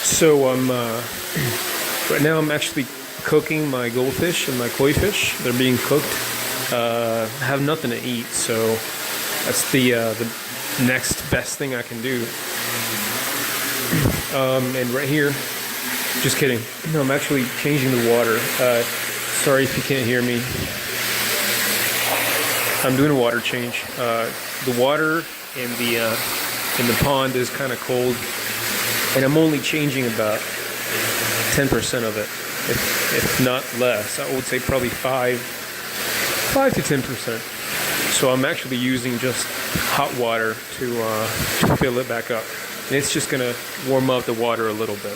So right now I'm actually cooking my goldfish and my koi fish. They're being cooked. I have nothing to eat, so that's the next best thing I can do. And right here, just kidding. No, I'm actually changing the water. Sorry if you can't hear me. I'm doing a water change. The water in the pond is kind of cold, and I'm only changing about 10% of it, if not less. I would say probably 5 to 10%. So I'm actually using just hot water to fill it back up, and it's just gonna warm up the water a little bit.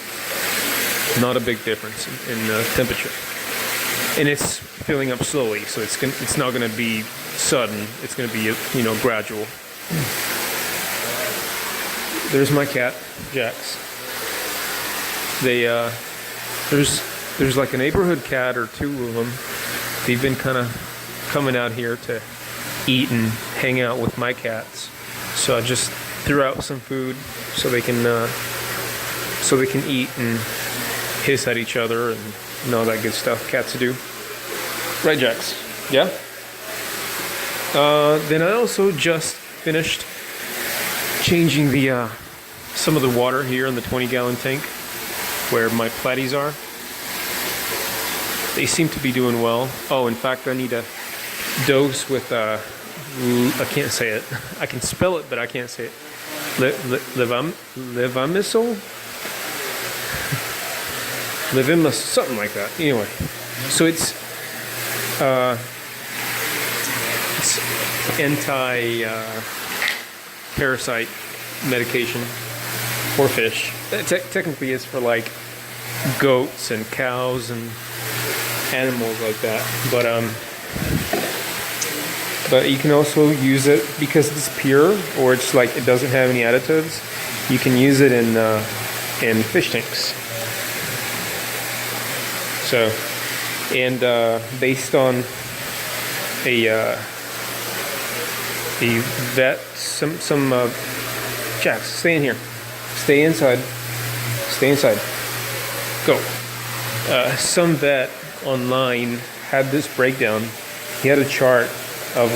Not a big difference in temperature, and it's filling up slowly, so it's not gonna be sudden. It's gonna be gradual. There's my cat, Jax. There's like a neighborhood cat or two of them. They've been kind of coming out here to eat and hang out with my cats. So I just threw out some food so they can eat and hiss at each other and all that good stuff cats do. Right, Jax? Yeah. Then I also just finished changing the some of the water here in the 20-gallon tank where my platies are. They seem to be doing well. Oh, in fact, I need a dose with I can't say it. I can spell it, but I can't say it. Levimasole? Something like that. Anyway, so it's anti-parasite medication for fish. Technically, it's for like goats and cows and animals like that. But you can also use it because it's pure, or it's like it doesn't have any additives. You can use it in fish tanks. So, and based on a vet, some Jax, stay in here, stay inside, go. Some vet online had this breakdown. He had a chart of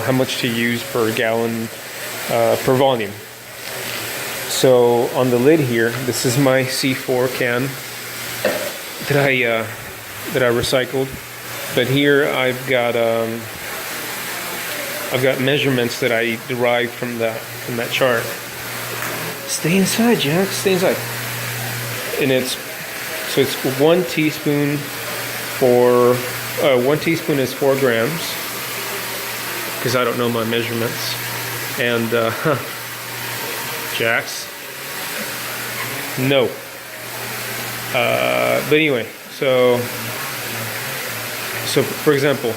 how much to use per gallon per volume. So on the lid here, this is my C4 can that I recycled. But here I've got measurements that I derived from that chart. Stay inside, Jack. Stay inside. And it's 1 teaspoon for 1 teaspoon is 4 grams, because I don't know my measurements. And Jax, no. But anyway, so for example,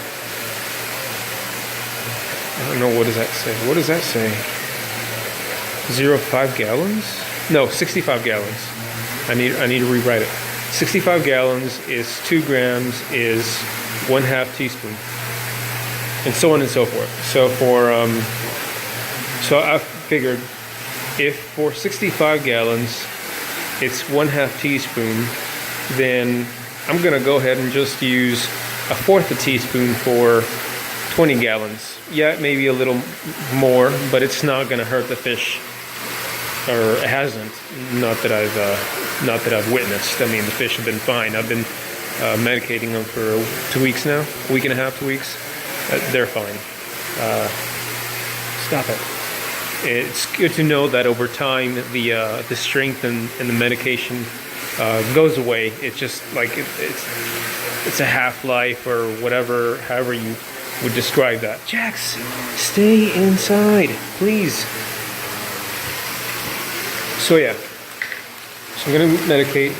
I don't know, what does that say? What does that say? 0.5 gallons? No, 65 gallons. I need to rewrite it. 65 gallons is 2 grams is 1/2 teaspoon, and so on and so forth. So so I figured if for 65 gallons it's 1/2 teaspoon, then I'm gonna go ahead and just use 1/4 a teaspoon for 20 gallons. Yeah, maybe a little more, but it's not gonna hurt the fish, or it hasn't. Not that I've witnessed. I mean, the fish have been fine. I've been medicating them for 2 weeks now, a week and a half, 2 weeks. They're fine. Stop it. It's good to know that over time the strength and the medication goes away. It's just like it's a half-life or whatever, however you would describe that. Jax, stay inside, please. So yeah, so I'm gonna medicate.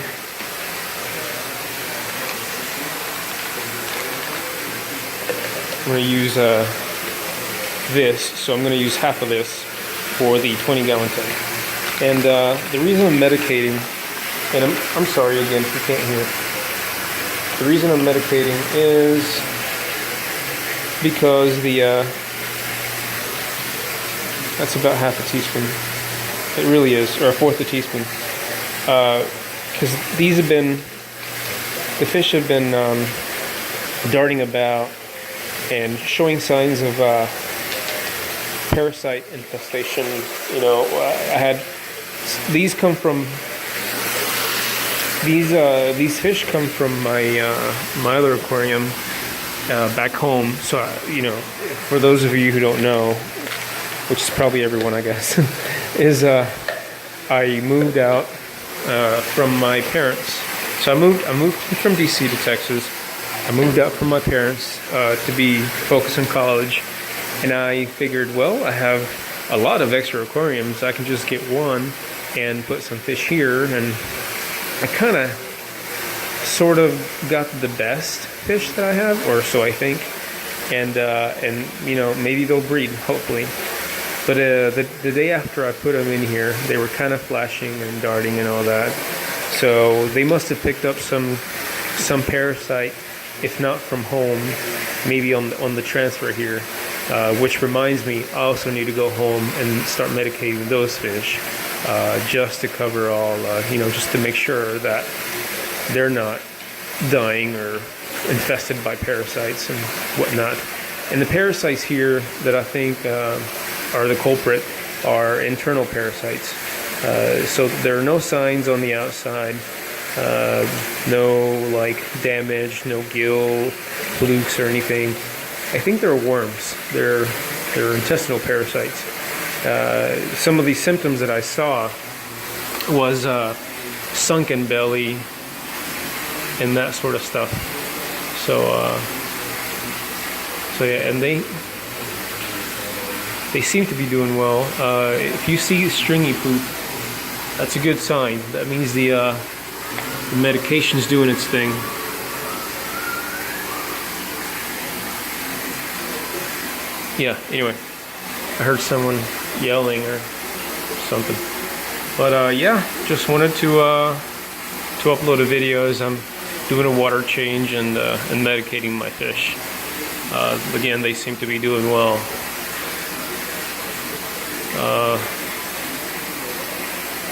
I'm gonna use this, so I'm gonna use half of this for the 20-gallon tank. And the reason I'm medicating, and I'm sorry again if you can't hear, the reason I'm medicating is because that's about 1/2 teaspoon. It really is, or 1/4 teaspoon. because these have been, the fish have been darting about and showing signs of parasite infestation. You know, I had these come from these fish come from my my other aquarium back home. So you know, for those of you who don't know, which is probably everyone, I guess, is I moved out from my parents. So I moved from DC to Texas. I moved out from my parents to be focused on college, and I figured, well, I have a lot of extra aquariums. I can just get one and put some fish here, and I kind of sort of got the best fish that I have, or so I think, and you know, maybe they'll breed, hopefully. But the day after I put them in here, they were kind of flashing and darting and all that. So they must have picked up some parasite, if not from home, maybe on the transfer here. Which reminds me, I also need to go home and start medicating those fish, just to cover all, you know, just to make sure that they're not dying or infested by parasites and whatnot. And the parasites here that I think are the culprit are internal parasites. So there are no signs on the outside, no like damage, no gill flukes or anything. I think they're worms. They're intestinal parasites. Some of these symptoms that I saw was sunken belly and that sort of stuff. So yeah, and they seem to be doing well. If you see stringy poop, that's a good sign. That means the medication's doing its thing. Yeah, anyway, I heard someone yelling or something. But yeah, just wanted to upload a video as I'm doing a water change and medicating my fish. Again, they seem to be doing well.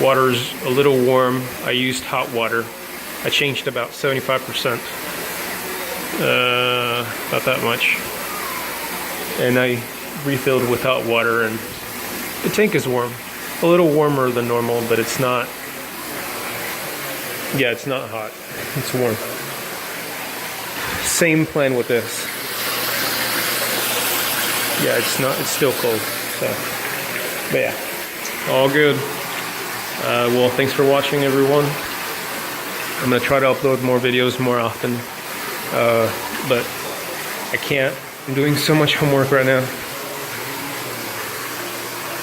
Water's a little warm. I used hot water. I changed about 75%. Not that much. And I refilled with hot water, and the tank is warm. A little warmer than normal, but it's not, yeah, it's not hot. It's warm. Same plan with this. Yeah, it's still cold. So, but yeah, all good. Well, thanks for watching, everyone. I'm gonna try to upload more videos more often, but I can't. I'm doing so much homework right now.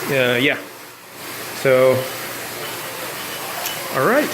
Yeah. So, all right.